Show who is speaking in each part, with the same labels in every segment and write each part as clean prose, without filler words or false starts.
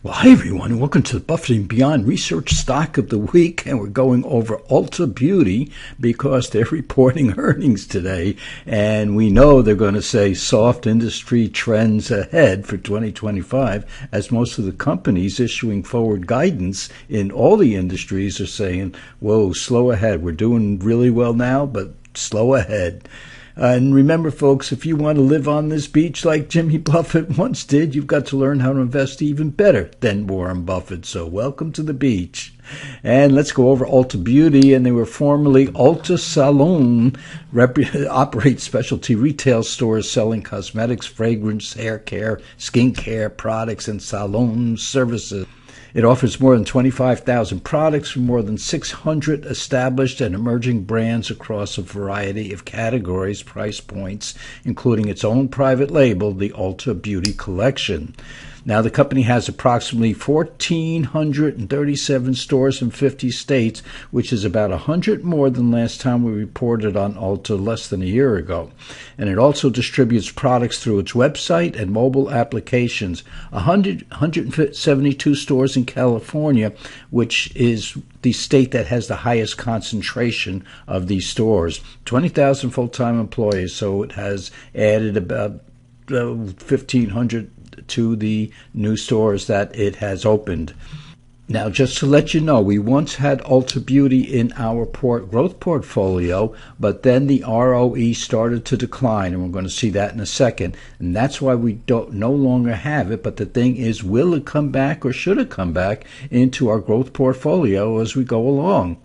Speaker 1: Well, hi everyone, and welcome to the Buffett and Beyond Research Stock of the Week, and we're going over Ulta Beauty because they're reporting earnings today, and we know they're going to say soft industry trends ahead for 2025, as most of the companies issuing forward guidance in all the industries are saying, whoa, slow ahead. We're doing really well now, but slow ahead. And remember, folks, if you want to live on this beach like Jimmy Buffett once did, you've got to learn how to invest even better than Warren Buffett. So welcome to the beach. And let's go over Ulta Beauty, and they were formerly Ulta Salon, operates specialty retail stores selling cosmetics, fragrance, hair care, skin care products, and salon services. It offers more than 25,000 products from more than 600 established and emerging brands across a variety of categories, price points, including its own private label, the Ulta Beauty Collection. Now, the company has approximately 1,437 stores in 50 states, which is about 100 more than last time we reported on Ulta less than a year ago. And it also distributes products through its website and mobile applications. 172 stores in California, which is the state that has the highest concentration of these stores. 20,000 full-time employees, so it has added about 1,500 to the new stores that it has opened. Now, just to let you know, we once had Ulta Beauty in our growth portfolio, but then the ROE started to decline, and we're going to see that in a second. And that's why we no longer have it. But the thing is, will it come back or should it come back into our growth portfolio as we go along?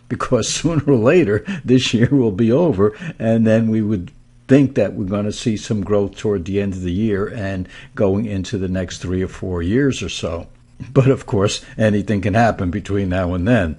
Speaker 1: Because sooner or later, this year will be over, and then we would think that we're going to see some growth toward the end of the year and going into the next 3 or 4 years or so. But of course, anything can happen between now and then.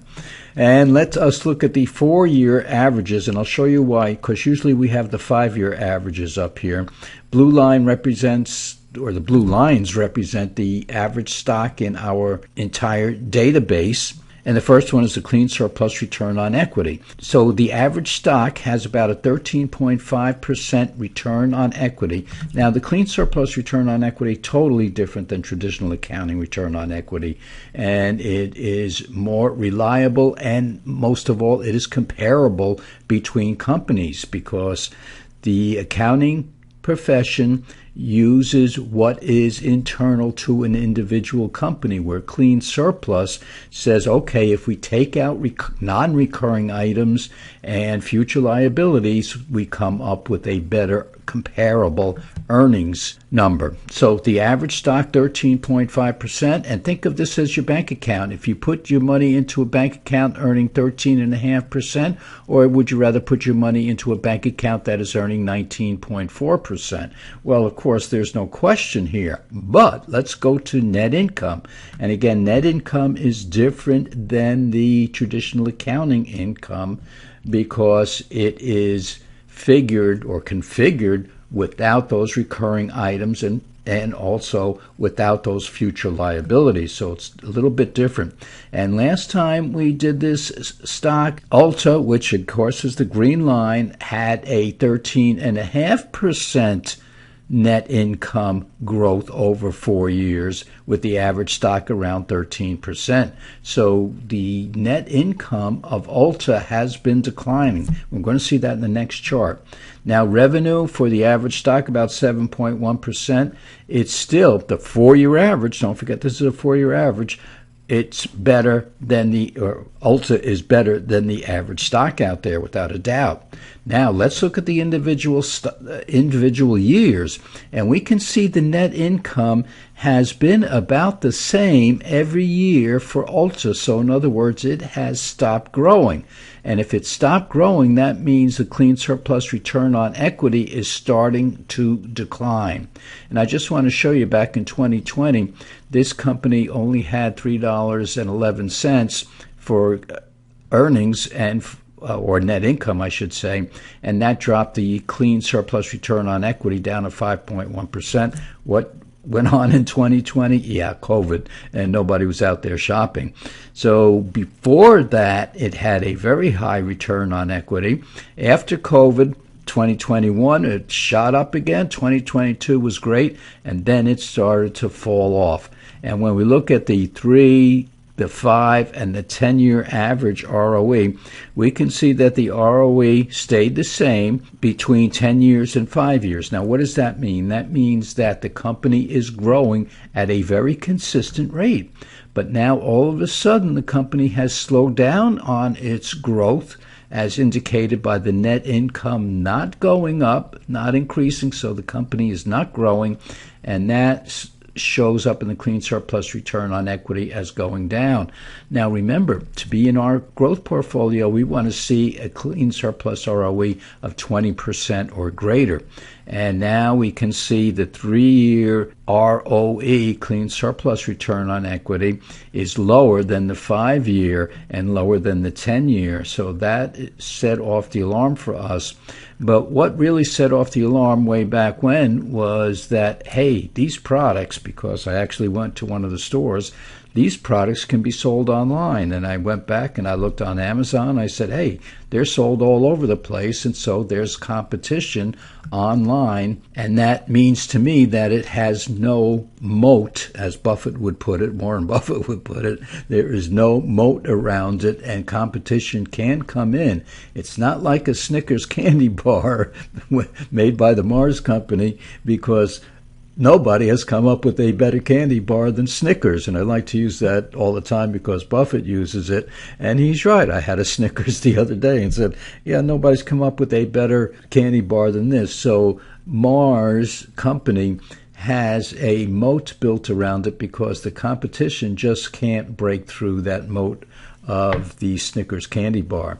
Speaker 1: And let us look at the 4-year averages, and I'll show you why, because usually we have the 5-year averages up here. Blue line represents, or the blue lines represent the average stock in our entire database. And the first one is the clean surplus return on equity. So the average stock has about a 13.5% return on equity. Now, the clean surplus return on equity, totally different than traditional accounting return on equity. And it is more reliable, and most of all, it is comparable between companies, because the accounting profession uses what is internal to an individual company, where clean surplus says, okay, if we take out non-recurring items and future liabilities, we come up with a better comparable earnings number. So the average stock, 13.5%, and think of this as your bank account. If you put your money into a bank account earning 13.5%, or would you rather put your money into a bank account that is earning 19.4%? Well, of course, there's no question here. But let's go to net income. And again, net income is different than the traditional accounting income, because it is figured or configured without those recurring items and also without those future liabilities. So it's a little bit different. And last time we did this stock, Ulta, which of course is the green line, had a 13.5% net income growth over 4 years, with the average stock around 13%. So the net income of Ulta has been declining. We're going to see that in the next chart. Now, revenue for the average stock, about 7.1%. It's still the 4-year average. Don't forget, this is a 4-year average. It's better than Ulta is better than the average stock out there, without a doubt. Now, let's look at the individual years, and we can see the net income has been about the same every year for Ulta. So in other words, it has stopped growing. And if it stopped growing, that means the clean surplus return on equity is starting to decline. And I just want to show you, back in 2020, this company only had $3.11 for earnings and or net income, I should say, and that dropped the clean surplus return on equity down to 5.1%. What went on in 2020? Yeah, COVID, and nobody was out there shopping. So before that, it had a very high return on equity. After COVID, 2021, it shot up again. 2022 was great, and then it started to fall off. And when we look at the 3, the 5, and the 10-year average ROE, we can see that the ROE stayed the same between 10 years and 5 years. Now, what does that mean? That means that the company is growing at a very consistent rate. But now, all of a sudden, the company has slowed down on its growth, as indicated by the net income not going up, not increasing, so the company is not growing, and that shows up in the clean surplus return on equity as going down. Now remember, to be in our growth portfolio, we want to see a clean surplus ROE of 20% or greater. And now we can see the 3-year ROE, clean surplus return on equity, is lower than the 5-year and lower than the 10-year. So that set off the alarm for us. But what really set off the alarm way back when was that, hey, these products, because I actually went to one of the stores, these products can be sold online. And I went back and I looked on Amazon. I said, hey, they're sold all over the place. And so there's competition online. And that means to me that it has no moat, as Buffett would put it, Warren Buffett would put it. There is no moat around it, and competition can come in. It's not like a Snickers candy bar made by the Mars Company, because nobody has come up with a better candy bar than Snickers. And I like to use that all the time because Buffett uses it. And he's right. I had a Snickers the other day and said, yeah, nobody's come up with a better candy bar than this. So Mars Company has a moat built around it because the competition just can't break through that moat of the Snickers candy bar.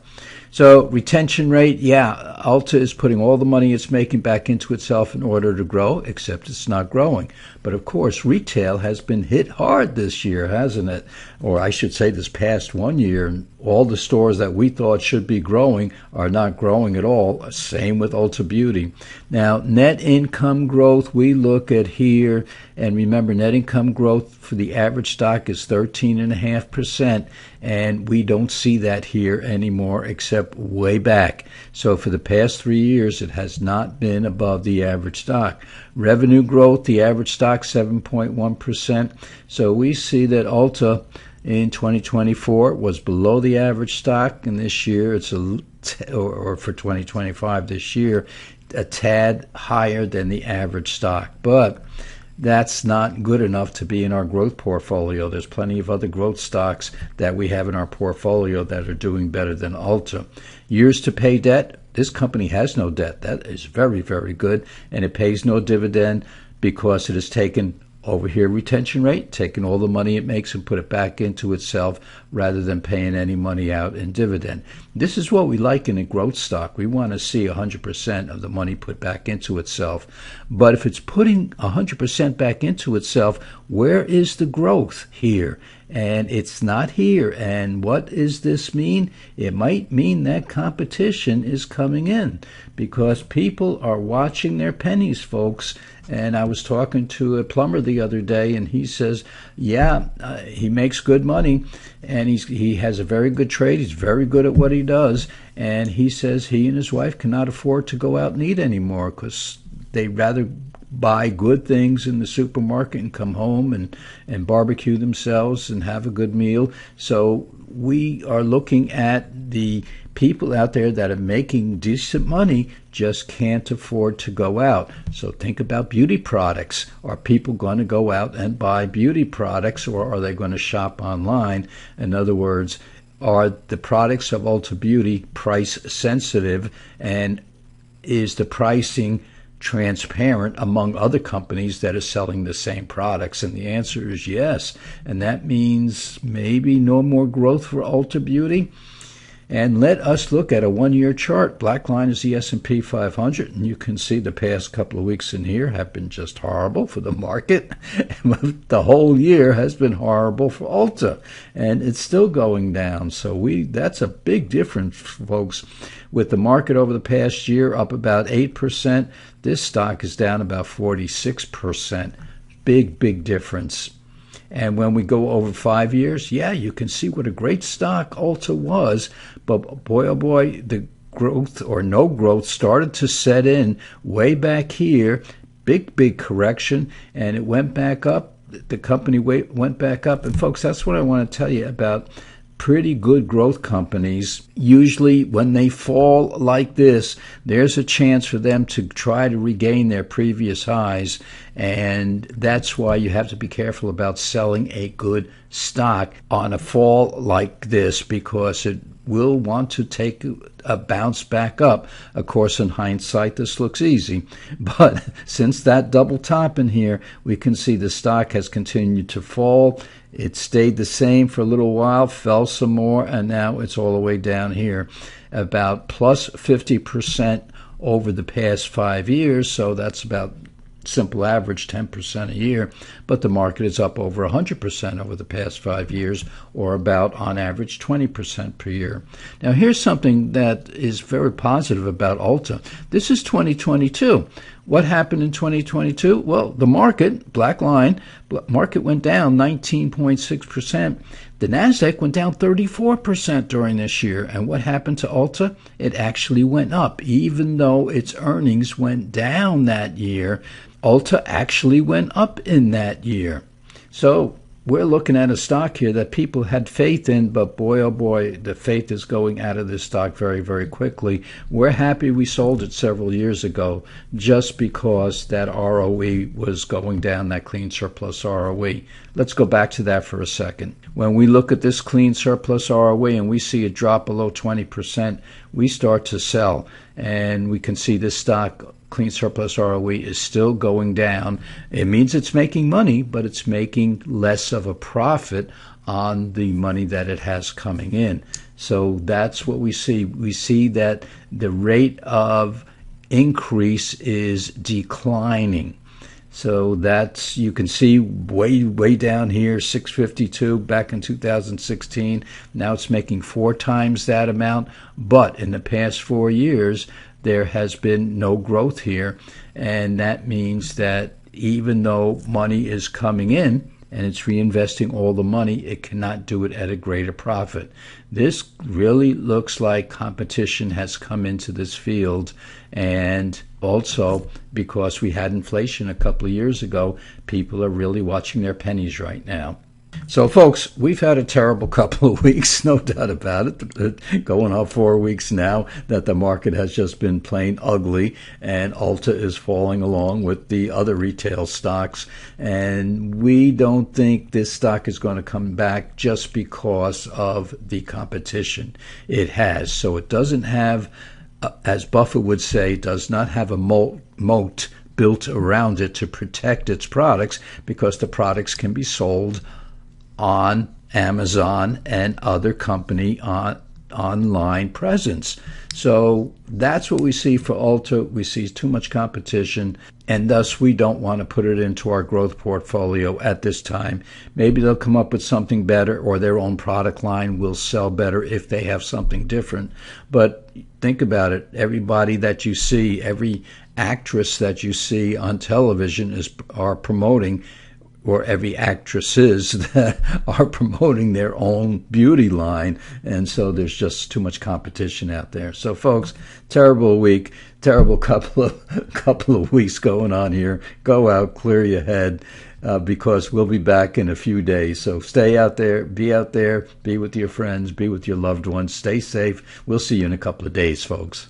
Speaker 1: So retention rate, yeah, Ulta is putting all the money it's making back into itself in order to grow, except it's not growing. But of course, retail has been hit hard this year, hasn't it? Or I should say this past 1 year. All the stores that we thought should be growing are not growing at all. Same with Ulta Beauty. Now, net income growth, we look at here, and remember, net income growth for the average stock is 13.5%, and we don't see that here anymore except way back. So for the past 3 years, it has not been above the average stock. Revenue growth, the average stock 7.1%. So we see that Ulta in 2024 was below the average stock, and this year it's or for 2025 this year, a tad higher than the average stock. But that's not good enough to be in our growth portfolio. There's plenty of other growth stocks that we have in our portfolio that are doing better than Ulta. Years to pay debt, this company has no debt. That is very, very good. And it pays no dividend because it has taken over here retention rate, taking all the money it makes and put it back into itself rather than paying any money out in dividend. This is what we like in a growth stock. We want to see 100% of the money put back into itself. But if it's putting 100% back into itself, where is the growth here? And it's not here. And what does this mean? It might mean that competition is coming in because people are watching their pennies, folks. And I was talking to a plumber the other day, and he says, yeah, he makes good money, and he has a very good trade. He's very good at what he does. And he says he and his wife cannot afford to go out and eat anymore because they'd rather buy good things in the supermarket and come home and barbecue themselves and have a good meal. So we are looking at the people out there that are making decent money just can't afford to go out. So think about beauty products. Are people going to go out and buy beauty products, or are they going to shop online? In other words, are the products of Ulta Beauty price sensitive, and is the pricing transparent among other companies that are selling the same products? And the answer is yes. And that means maybe no more growth for Ulta Beauty. And let us look at a one-year chart. Black line is the S&P 500, and you can see the past couple of weeks in here have been just horrible for the market. The whole year has been horrible for Ulta, and it's still going down. So that's a big difference, folks. With the market over the past year up about 8%, this stock is down about 46%. Big, big difference. And when we go over 5 years, yeah, you can see what a great stock Ulta was. But boy, oh boy, the growth or no growth started to set in way back here. Big, big correction. And it went back up the company went back up. And folks, that's what I want to tell you about pretty good growth companies. Usually when they fall like this, there's a chance for them to try to regain their previous highs. And that's why you have to be careful about selling a good stock on a fall like this, because it will want to take a bounce back up. Of course, in hindsight, this looks easy. But since that double top in here, we can see the stock has continued to fall. It stayed the same for a little while, fell some more, and now it's all the way down here, about plus 50% over the past 5 years. So that's about simple average 10% a year, but the market is up over 100% over the past 5 years, or about on average 20% per year. Now here's something that is very positive about Ulta. This is 2022. What happened in 2022? Well, the market, black line, market went down 19.6%. The NASDAQ went down 34% during this year. And what happened to Ulta? It actually went up. Even though its earnings went down that year, Ulta actually went up in that year. So we're looking at a stock here that people had faith in, but boy, oh boy, the faith is going out of this stock very, very quickly. We're happy we sold it several years ago just because that ROE was going down, that clean surplus ROE. Let's go back to that for a second. When we look at this clean surplus ROE and we see it drop below 20%, we start to sell. And we can see this stock, clean surplus ROE, is still going down. It means it's making money, but it's making less of a profit on the money that it has coming in. So that's what we see. We see that the rate of increase is declining. So that's, you can see way down here, 652 back in 2016. Now it's making 4 times that amount. But in the past 4 years, there has been no growth here. And that means that even though money is coming in and it's reinvesting all the money, it cannot do it at a greater profit. This really looks like competition has come into this field. And also, because we had inflation a couple of years ago, people are really watching their pennies right now. So, folks, we've had a terrible couple of weeks, no doubt about it. Going on 4 weeks now that the market has just been plain ugly, and Ulta is falling along with the other retail stocks. And we don't think this stock is going to come back just because of the competition it has. So it doesn't have, as Buffett would say, does not have a moat built around it to protect its products, because the products can be sold on Amazon and other company online presence. So that's what we see for Ulta. We see too much competition, and thus we don't want to put it into our growth portfolio at this time. Maybe they'll come up with something better, or their own product line will sell better if they have something different. But think about it. Everybody that you see, every actress that you see on television are promoting, or every actresses that are promoting their own beauty line. And so there's just too much competition out there. So, folks, terrible week, terrible couple of weeks going on here. Go out, clear your head, because we'll be back in a few days. So stay out there, be with your friends, be with your loved ones, stay safe. We'll see you in a couple of days, folks.